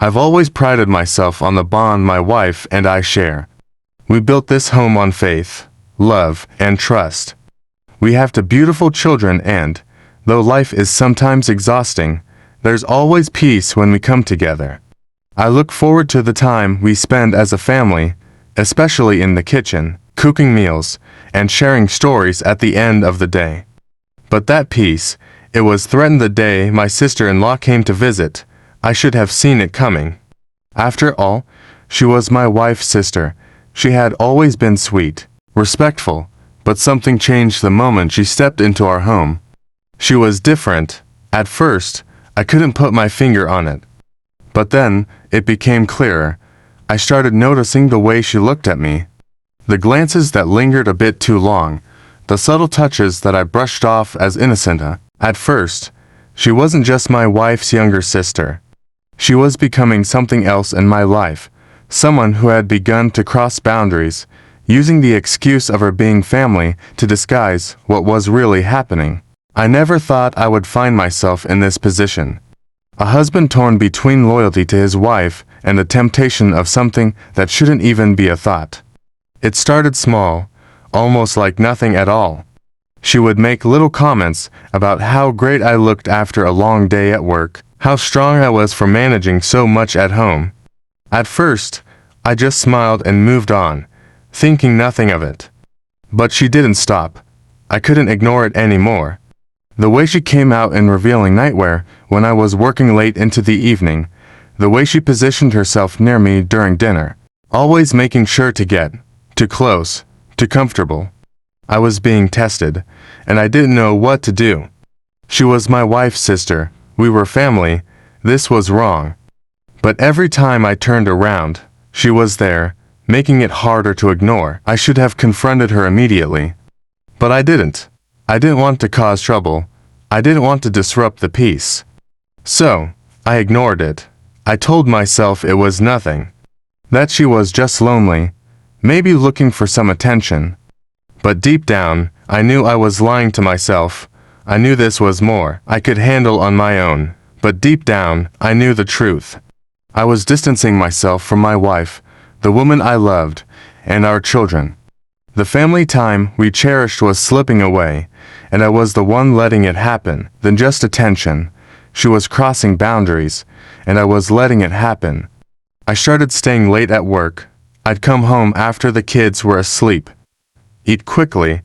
I've always prided myself on the bond my wife and I share. We built this home on faith, love, and trust. We have two beautiful children and, though life is sometimes exhausting, there's always peace when we come together. I look forward to the time we spend as a family, especially in the kitchen, cooking meals, and sharing stories at the end of the day. But that peace, it was threatened the day my sister-in-law came to visit. I should have seen it coming. After all, she was my wife's sister. She had always been sweet, respectful, but something changed the moment she stepped into our home. She was different. At first, I couldn't put my finger on it. But then, it became clearer. I started noticing the way she looked at me. The glances that lingered a bit too long, the subtle touches that I brushed off as innocent. At first, she wasn't just my wife's younger sister. She was becoming something else in my life, someone who had begun to cross boundaries, using the excuse of her being family to disguise what was really happening. I never thought I would find myself in this position. A husband torn between loyalty to his wife and the temptation of something that shouldn't even be a thought. It started small, almost like nothing at all. She would make little comments about how great I looked after a long day at work, how strong I was for managing so much at home. At first, I just smiled and moved on, thinking nothing of it. But she didn't stop. I couldn't ignore it anymore. The way she came out in revealing nightwear when I was working late into the evening, the way she positioned herself near me during dinner, always making sure to get too close, too comfortable. I was being tested, and I didn't know what to do. She was my wife's sister. We were family. This was wrong. But every time I turned around, she was there, making it harder to ignore. I should have confronted her immediately. But I didn't. I didn't want to cause trouble. I didn't want to disrupt the peace. So, I ignored it. I told myself it was nothing. That she was just lonely, maybe looking for some attention. But deep down, I knew I was lying to myself. I knew this was more I could handle on my own. But deep down, I knew the truth. I was distancing myself from my wife, the woman I loved, and our children. The family time we cherished was slipping away, and I was the one letting it happen. Then just attention. She was crossing boundaries, and I was letting it happen. I started staying late at work. I'd come home after the kids were asleep, eat quickly,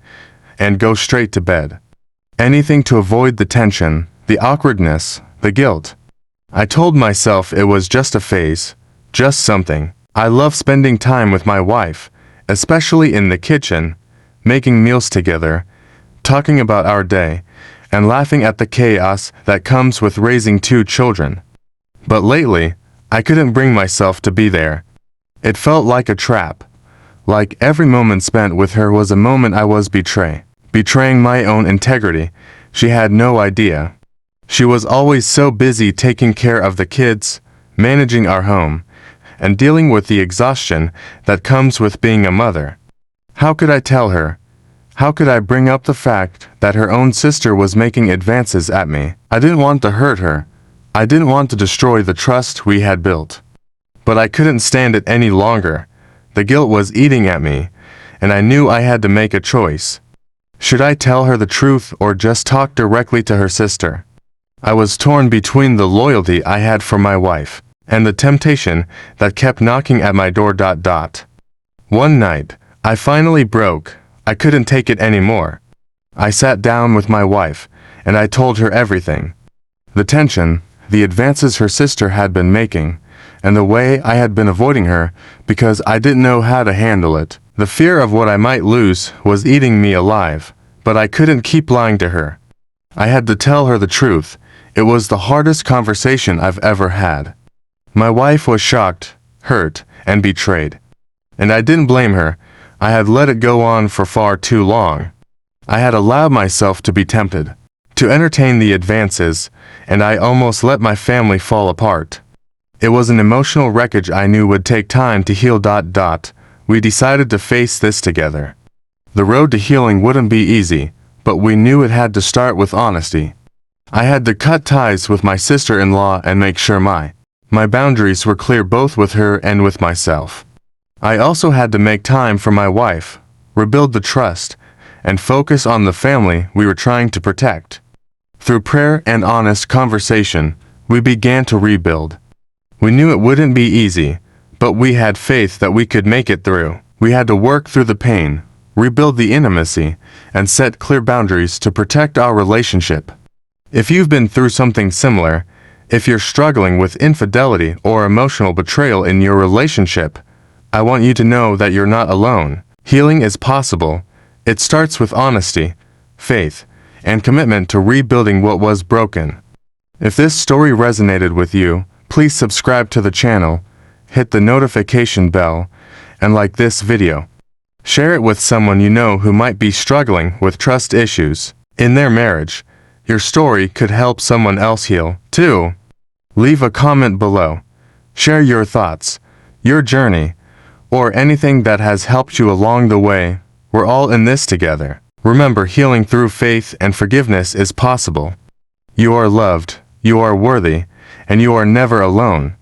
and go straight to bed. Anything to avoid the tension, the awkwardness, the guilt. I told myself it was just a phase, just something. I love spending time with my wife, especially in the kitchen, making meals together, talking about our day, and laughing at the chaos that comes with raising two children. But lately, I couldn't bring myself to be there. It felt like a trap. Like every moment spent with her was a moment I was betraying my own integrity. She had no idea. She was always so busy taking care of the kids, managing our home, and dealing with the exhaustion that comes with being a mother. How could I tell her? How could I bring up the fact that her own sister was making advances at me? I didn't want to hurt her. I didn't want to destroy the trust we had built. But I couldn't stand it any longer. The guilt was eating at me, and I knew I had to make a choice. Should I tell her the truth or just talk directly to her sister? I was torn between the loyalty I had for my wife and the temptation that kept knocking at my door. One night, I finally broke. I couldn't take it anymore. I sat down with my wife, and I told her everything. The tension, the advances her sister had been making, and the way I had been avoiding her because I didn't know how to handle it. The fear of what I might lose was eating me alive, but I couldn't keep lying to her. I had to tell her the truth. It was the hardest conversation I've ever had. My wife was shocked, hurt, and betrayed. And I didn't blame her. I had let it go on for far too long. I had allowed myself to be tempted, to entertain the advances, and I almost let my family fall apart. It was an emotional wreckage I knew would take time to heal. We decided to face this together. The road to healing wouldn't be easy, but we knew it had to start with honesty. I had to cut ties with my sister-in-law and make sure my My boundaries were clear both with her and with myself. I also had to make time for my wife, rebuild the trust, and focus on the family we were trying to protect. Through prayer and honest conversation, we began to rebuild. We knew it wouldn't be easy, but we had faith that we could make it through. We had to work through the pain, rebuild the intimacy, and set clear boundaries to protect our relationship. If you've been through something similar, if you're struggling with infidelity or emotional betrayal in your relationship, I want you to know that you're not alone. Healing is possible. It starts with honesty, faith, and commitment to rebuilding what was broken. If this story resonated with you, please subscribe to the channel, hit the notification bell, and like this video. Share it with someone you know who might be struggling with trust issues in their marriage. Your story could help someone else heal, too. Leave a comment below. Share your thoughts, your journey, or anything that has helped you along the way. We're all in this together. Remember, healing through faith and forgiveness is possible. You are loved, you are worthy, and you are never alone.